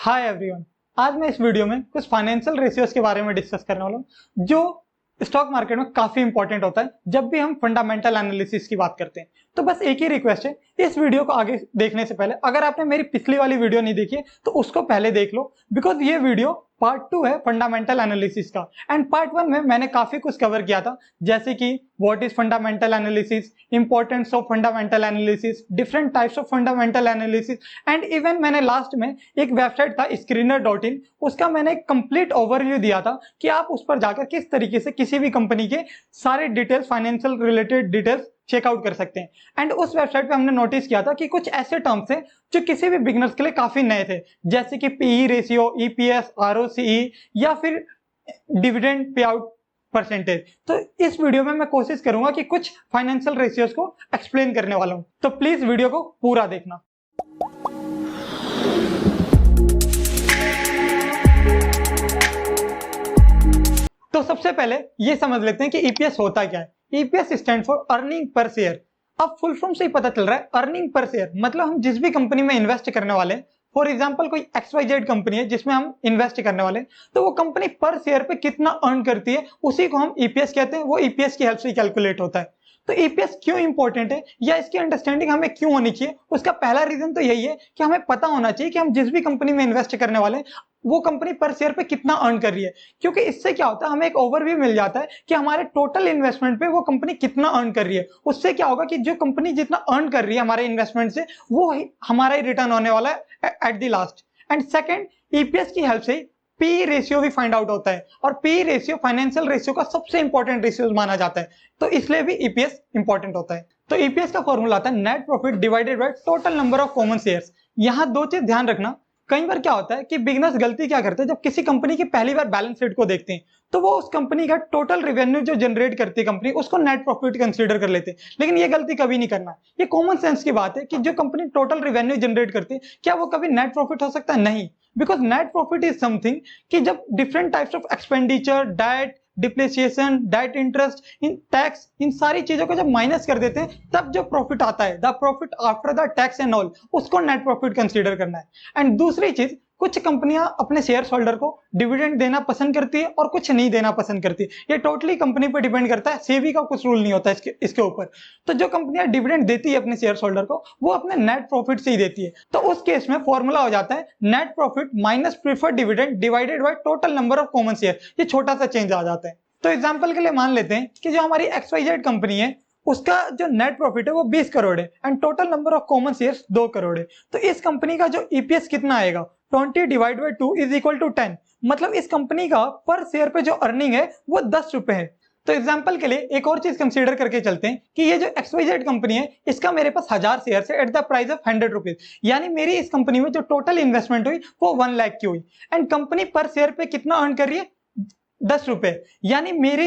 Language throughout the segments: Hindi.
Hi everyone. आज मैं इस वीडियो में कुछ फाइनेंशियल रेशियोज के बारे में डिस्कस करने वाला हूँ जो स्टॉक मार्केट में काफी इंपॉर्टेंट होता है जब भी हम फंडामेंटल एनालिसिस की बात करते हैं। तो बस एक ही रिक्वेस्ट है, इस वीडियो को आगे देखने से पहले अगर आपने मेरी पिछली वाली वीडियो नहीं देखी है तो उसको पहले देख लो, बिकॉज ये वीडियो पार्ट 2 है फंडामेंटल एनालिसिस का। एंड पार्ट 1 में मैंने काफी कुछ कवर किया था, जैसे कि what is fundamental analysis, importance of fundamental analysis, different types of fundamental analysis, and even मैंने लास्ट में एक वेबसाइट था screener.in, उसका मैंने एक कंप्लीट ओवरव्यू दिया था कि आप उस पर जाकर किस तरीके से किसी भी कंपनी के सारे details, financial related details check out कर सकते हैं। एंड उस वेबसाइट पे हमने नोटिस किया था कि कुछ ऐसे टर्म्स हैं जो किसी भी बिगनर्स के लिए काफी नए थे, जैसे कि पीई रेशियो, ईपीएस, आरओसीई या फिर डिविडेंड पे आउट परसेंटेज। तो इस वीडियो में मैं कोशिश करूंगा कि कुछ फाइनेंशियल रेशियोज को एक्सप्लेन करने वाला हूं, तो प्लीज वीडियो को पूरा देखना। तो सबसे पहले ये समझ लेते हैं कि ईपीएस होता क्या है। EPS stand for earning per share. अब फुल फॉर्म से ही पता चल रहा है, अर्निंग पर शेयर मतलब हम जिस भी कंपनी में इन्वेस्ट करने वाले हैं, फॉर एग्जांपल कोई XYZ कंपनी है जिसमें हम इन्वेस्ट करने वाले हैं, तो वो कंपनी पर शेयर पे कितना अर्न करती है उसी को हम ईपीएस कहते हैं। वो ईपीएस की हेल्प से कैलकुलेट होता है। तो ईपीएस क्यों इंपॉर्टेंट है या इसकी अंडरस्टैंडिंग हमें क्यों होनी चाहिए, उसका पहला रीजन तो यही है कि हमें पता होना चाहिए कि हम जिस भी कंपनी में इन्वेस्ट करने वाले हैं वो कंपनी पर शेयर पे कितना अर्न कर रही है। क्योंकि इससे क्या होता है, हमें एक ओवरव्यू मिल जाता है कि हमारे टोटल इन्वेस्टमेंट पे वो कंपनी कितना अर्न कर रही है। उससे क्या होगा कि जो कंपनी जितना अर्न कर रही है हमारे इन्वेस्टमेंट से, वो हमारा ही रिटर्न होने वाला है at the last. And second, EPS की हेल्प से पी रेशियो भी फाइंड आउट होता है, और पी रेशियो फाइनेंशियल रेशियो का सबसे इंपॉर्टेंट रेशियो माना जाता है, तो इसलिए भी ईपीएस इंपॉर्टेंट होता है। तो ईपीएस का फॉर्मूला आता है net profit divided by total number of common shares. यहां दो चीज ध्यान रखना। कई बार क्या होता है कि बिगनर्स गलती क्या करते हैं, जब किसी कंपनी की पहली बार बैलेंस शीट को देखते हैं तो वो उस कंपनी का टोटल रेवेन्यू जो जनरेट करती है कंपनी, उसको नेट प्रॉफिट कंसीडर कर लेते हैं। लेकिन ये गलती कभी नहीं करना। ये कॉमन सेंस की बात है कि जो कंपनी टोटल रेवेन्यू जनरेट करती है, क्या वो कभी नेट प्रॉफिट हो सकता है? नहीं। Because net profit is something कि जब different types of expenditure, debt, depreciation, debt, interest, इन टैक्स, इन सारी चीजों को जब माइनस कर देते हैं तब जो प्रॉफिट आता है, the profit after the tax and all, उसको नेट प्रॉफिट कंसीडर करना है। एंड दूसरी चीज, कुछ कंपनियां अपने शेयर होल्डर को डिविडेंड देना पसंद करती है और कुछ नहीं देना पसंद करती है। ये टोटली कंपनी पर डिपेंड करता है, सेबी का कुछ रूल नहीं होता इसके ऊपर। तो जो कंपनियां डिविडेंड देती है अपने शेयर होल्डर को, वो अपने नेट प्रॉफिट से ही देती है। तो उस केस में फॉर्मूला हो जाता है net profit minus preferred dividend divided by total number of common share. ये छोटा सा चेंज आ जाता है। तो एग्जांपल के लिए मान लेते हैं कि जो हमारी XYZ कंपनी है उसका जो नेट प्रॉफिट है वो 20 करोड़ है and total number of common shares 2 crore है। तो इस कंपनी का जो ईपीएस कितना आएगा, 20 divide by 2 is equal to 10। मतलब इस कंपनी का पर शेयर पे जो अर्निंग है वो 10 रुपए है। तो एग्जांपल के लिए एक और चीज कंसीडर करके चलते हैं कि ये जो XYZ कंपनी है इसका मेरे पास 1000 शेयर है at the price of 100 rupees, यानी मेरी इस कंपनी में जो टोटल इन्वेस्टमेंट हुई वो 1 लाख की हुई। एंड कंपनी पर शेयर पे कितना अर्न कर रही है, 10 रुपए। यानी मेरे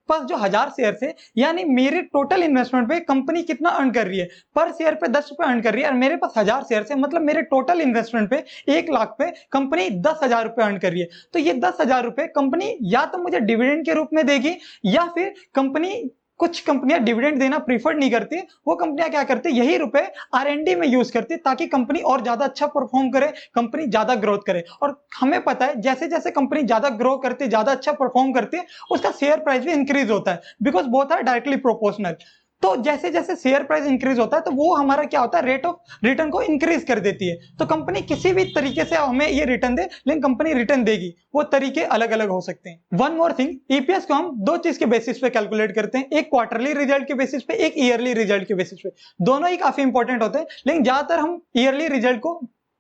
पास जो 1000 शेयर है, यानी मेरे टोटल इन्वेस्टमेंट पे कंपनी कितना अर्न कर रही है, पर शेयर पे 10 रुपए अर्न कर रही है। और मेरे पास 1000 शेयर है, मतलब मेरे टोटल इन्वेस्टमेंट पे 1 लाख पे कंपनी 10,000 रुपए अर्न कर रही है। तो ये 10,000 रुपए कंपनी या तो मुझे डिविडेंड के रूप में देगी, या फिर कंपनी, कुछ कंपनियां डिविडेंड देना प्रीफर नहीं करती, वो कंपनियां क्या करती, यही रुपए R&D में यूज करती ताकि कंपनी और ज्यादा अच्छा परफॉर्म करे, कंपनी ज्यादा ग्रोथ करे। और हमें पता है जैसे जैसे कंपनी ज्यादा ग्रो करती है, ज्यादा अच्छा परफॉर्म करती है, उसका शेयर प्राइस भी इंक्रीज होता है, because both are directly proportional. तो जैसे जैसे शेयर प्राइस इंक्रीज होता है तो वो हमारा क्या होता है, रेट ऑफ रिटर्न को इंक्रीज कर देती है। तो कंपनी किसी भी तरीके से हमें ये रिटर्न दे, लेकिन कंपनी रिटर्न देगी, वो तरीके अलग अलग हो सकते हैं। वन मोर थिंग, ईपीएस को हम दो चीज के बेसिस पे कैलकुलेट करते हैं, एक क्वार्टरली रिजल्ट के बेसिस पे, एक ईयरली रिजल्ट के बेसिस पे। दोनों ही काफी इंपॉर्टेंट होते हैं, लेकिन ज्यादातर हम ईयरली रिजल्ट को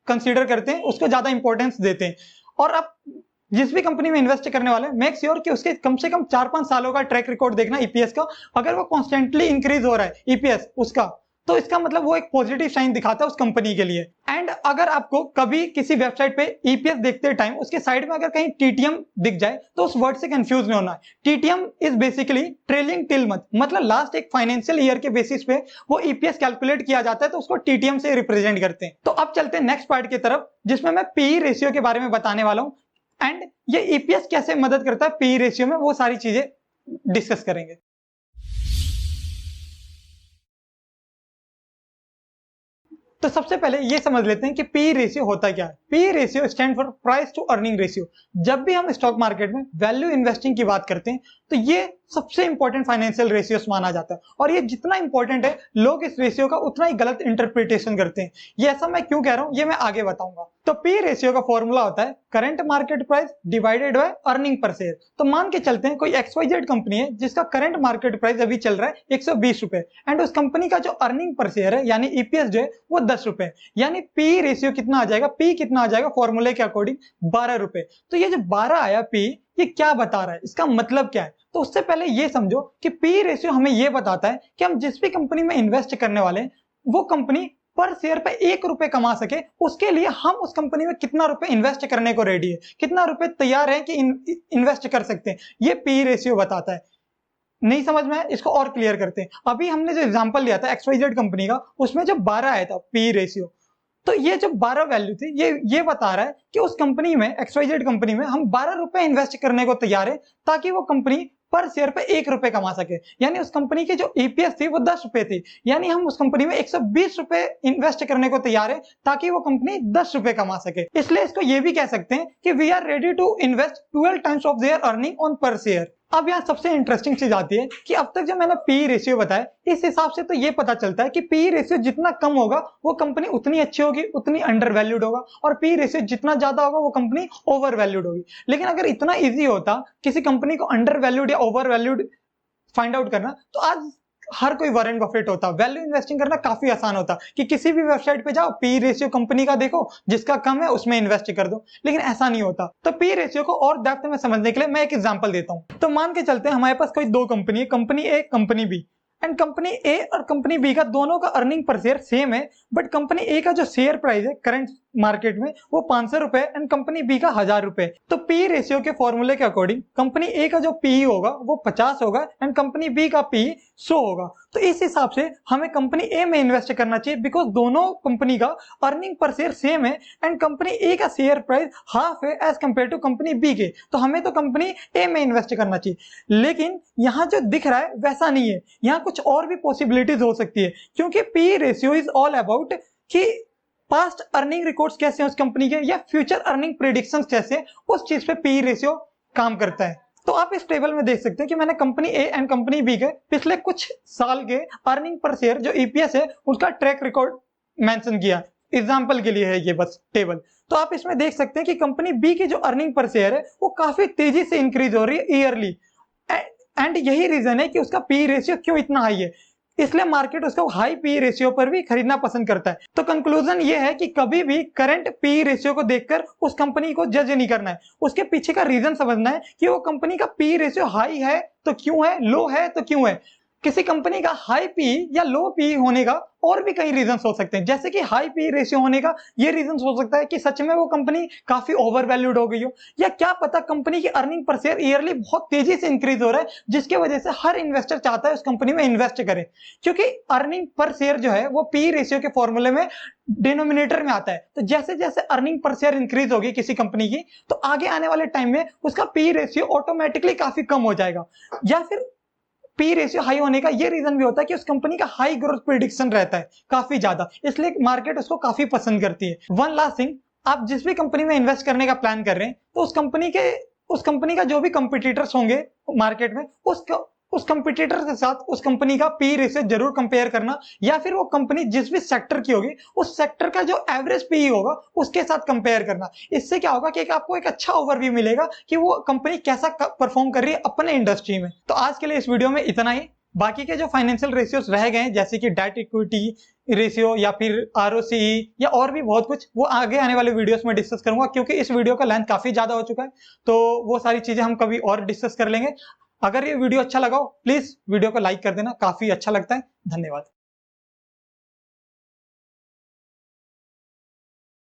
कंसीडर करते हैं, उसको ज्यादा इंपॉर्टेंस देते हैं। और अब जिस भी कंपनी में इन्वेस्ट करने वाले हैं, मेक श्योर कि उसके कम से कम 4-5 सालों का ट्रैक रिकॉर्ड देखना ईपीएस का। अगर वो कॉन्स्टेंटली इंक्रीज हो रहा है ईपीएस उसका, तो इसका मतलब वो एक पॉजिटिव साइन दिखाता है उस कंपनी के लिए। एंड अगर आपको कभी किसी वेबसाइट पे ईपीएस देखते टाइम उसके साइड में अगर कहीं टीटीएम दिख जाए तो उस वर्ड से कंफ्यूज नहीं होना है। TTM is basically trailing till month, मतलब लास्ट एक फाइनेंशियल ईयर के बेसिस पे वो ईपीएस कैलकुलेट किया जाता है, तो उसको टीटीएम से रिप्रेजेंट करते हैं। तो अब चलते हैं नेक्स्ट पार्ट की तरफ, जिसमें मैं पीई रेशियो के बारे में बताने वाला हूं। एंड ये ईपीएस कैसे मदद करता है पीई रेशियो में, वो सारी चीजें डिस्कस करेंगे। तो सबसे पहले ये समझ लेते हैं कि पी रेशियो होता क्या है। P ratio stand for price to earning ratio. जब भी हम स्टॉक मार्केट में वैल्यू इन्वेस्टिंग की बात करते हैं तो ये सबसे इंपॉर्टेंट फाइनेंशियल रेशियोस माना जाता है, और ये जितना इंपॉर्टेंट है लोग इस रेशियो का उतना ही गलत इंटरप्रिटेशन करते हैं। ये ऐसा मैं क्यों कह रहा हूं ये मैं आगे बताऊंगा। तो पी रेशियो का फॉर्मूला होता है current market price divided by earning per share. तो मान के चलते हैं कोई XYZ कंपनी है जिसका करंट मार्केट प्राइस अभी चल रहा है 120 रुपए, एंड उस कंपनी का जो अर्निंग पर शेयर है यानी ईपीएस जो है वो 10 रुपए, यानी पी रेशियो कितना आ जाएगा, पी कितना आ जाएगा फॉर्मूले के अकॉर्डिंग 12 रुपए। तो ये जो 12 आया पी, ये क्या बता रहा है, इसका मतलब क्या है। तो उससे पहले ये समझो कि पी रेशियो हमें ये बताता है कि हम जिस भी कंपनी में इन्वेस्ट करने वाले हैं वो कंपनी पर शेयर पे 1 रुपए कमा सके, उसके लिए हम उस कंपनी में कितना रुपए इन्वेस्ट करने को रेडी है, कितना रुपए तैयार है कि इन्वेस्ट कर सकते हैं, ये पी रेशियो बताता है। नहीं समझ में, इसको और क्लियर करते हैं। अभी हमने जो एग्जांपल लिया था XYZ कंपनी का, उसमें जब 12 आया था पी रेशियो, तो ये जो 12 वैल्यू थी ये बता रहा है कि उस कंपनी में, XYZ कंपनी में हम 12 रुपए इन्वेस्ट करने को तैयार है ताकि वो कंपनी पर शेयर पे 1 रुपए कमा सके। यानी उस कंपनी की जो ईपीएस थी वो 10 रुपए थी, यानी हम उस कंपनी में 120 रुपए इन्वेस्ट करने को तैयार है ताकि वो कंपनी 10 रुपए कमा सके। इसलिए इसको ये भी कह सकते हैं कि we are ready to invest 12 times of their earning on per share. अब यहाँ सबसे इंटरेस्टिंग चीज आती है कि अब तक जो मैंने पी रेशियो बताया, इस हिसाब से तो ये पता चलता है कि पी रेशियो जितना कम होगा वो कंपनी उतनी अच्छी होगी, उतनी अंडर वैल्यूड होगा, और पी रेशियो जितना ज्यादा होगा वो कंपनी ओवर वैल्यूड होगी। लेकिन अगर इतना इजी होता किसी कंपनी को अंडर वैल्यूड या ओवर वैल्यूड फाइंड आउट करना, तो आज हर कोई वॉरेन बफेट होता। वैल्यू इन्वेस्टिंग करना काफी आसान होता कि किसी भी वेबसाइट पे जाओ, पी रेशियो कंपनी का देखो, जिसका कम है उसमें इन्वेस्ट कर दो, लेकिन ऐसा नहीं होता। तो पी रेशियो को और डेप्थ में समझने के लिए मैं एक एग्जांपल देता हूं। तो मान के चलते हैं हमारे पास कोई दो कंपनी है, company A company B, and company A और कंपनी बी का दोनों का अर्निंग पर शेयर सेम है, बट कंपनी ए का जो शेयर प्राइस है करंट मार्केट में वो 500 रुपए एंड कंपनी बी का 1000 रुपए। तो पी रेशियो के फॉर्मूले के अकॉर्डिंग कंपनी ए का जो पी होगा वो 50 होगा एंड कंपनी बी का पी 100 होगा। तो इस हिसाब से हमें कंपनी ए में इन्वेस्ट करना चाहिए, बिकॉज दोनों कंपनी का अर्निंग पर शेयर सेम है एंड कंपनी ए का शेयर प्राइस हाफ है as compare to company B के, तो हमें तो कंपनी ए में इन्वेस्ट करना चाहिए। लेकिन यहाँ जो दिख रहा है वैसा नहीं है, यहाँ कुछ और भी पॉसिबिलिटीज हो सकती है, क्योंकि P ratio is all about कि पास्ट अर्निंग रिकॉर्ड्स कैसे हैं उस कंपनी के, या फ्यूचर अर्निंग प्रेडिक्शंस कैसे हैं, उस चीज पे पी रेशियो काम करता है। तो आप इस टेबल में देख सकते हैं कि मैंने company A and company B के पिछले कुछ साल के अर्निंग पर शेयर जो ईपीएस है उसका ट्रैक रिकॉर्ड मेंशन किया, एग्जांपल के लिए है ये बस टेबल। तो आप इसमें देख सकते हैं कि कंपनी बी की जो अर्निंग पर शेयर है वो काफी तेजी से इंक्रीज हो रही है ईयरली, एंड यही रीजन है कि उसका पी रेशियो क्यों इतना हाई है, इसलिए मार्केट उसको हाई पी रेशियो पर भी खरीदना पसंद करता है। तो कंक्लूजन ये है कि कभी भी करंट पी रेशियो को देखकर उस कंपनी को जज नहीं करना है, उसके पीछे का रीजन समझना है कि वो कंपनी का पी रेशियो हाई है तो क्यों है, लो है तो क्यों है। किसी कंपनी का हाई पी या लो पी होने का और भी कई रीजन हो सकते हैं, जैसे कि हाई पी रेशियो होने का ये रीजन हो सकता है कि सच में वो कंपनी काफी ओवर वैल्यूड हो गई हो, या क्या पता कंपनी की अर्निंग पर शेयर ईयरली बहुत तेजी से इंक्रीज हो रहा है जिसकी वजह से हर इन्वेस्टर चाहता है उस कंपनी में इन्वेस्ट करे, क्योंकि अर्निंग पर शेयर जो है वो पी रेशियो के फॉर्मूले में डिनोमिनेटर में आता है। तो जैसे जैसे अर्निंग पर शेयर इंक्रीज होगी किसी कंपनी की, तो आगे आने वाले टाइम में उसका पी रेशियो ऑटोमेटिकली काफी कम हो जाएगा। या फिर पी रेशियो हाई होने का ये रीजन भी होता है कि उस कंपनी का हाई ग्रोथ प्रेडिक्शन रहता है काफी ज्यादा, इसलिए मार्केट उसको काफी पसंद करती है। वन लास्ट थिंग, आप जिस भी कंपनी में इन्वेस्ट करने का प्लान कर रहे हैं तो उस कंपनी का जो भी कंपटीटर्स होंगे मार्केट में उस कंपटीटर के साथ उस कंपनी का पी रेशियो जरूर कंपेयर करना, या फिर वो कंपनी जिस भी सेक्टर की होगी उस सेक्टर का जो एवरेज पी होगा उसके साथ कंपेयर करना। इससे क्या होगा कि आपको एक अच्छा ओवरव्यू मिलेगा कि वो कंपनी कैसा परफॉर्म कर रही है अपने इंडस्ट्री में। तो आज के लिए इस वीडियो में इतना ही। बाकी के जो फाइनेंशियल रेशियोज रह गए हैं जैसे कि डेट इक्विटी रेशियो या फिर आरओसीई या और भी बहुत कुछ, वो आगे आने वाले वीडियोस में डिस्कस करूंगा, क्योंकि इस वीडियो का लेंथ काफी ज्यादा हो चुका है, तो वो सारी चीजें हम कभी और डिस्कस कर लेंगे। अगर ये वीडियो अच्छा लगा हो प्लीज वीडियो को लाइक कर देना, काफी अच्छा लगता है। धन्यवाद।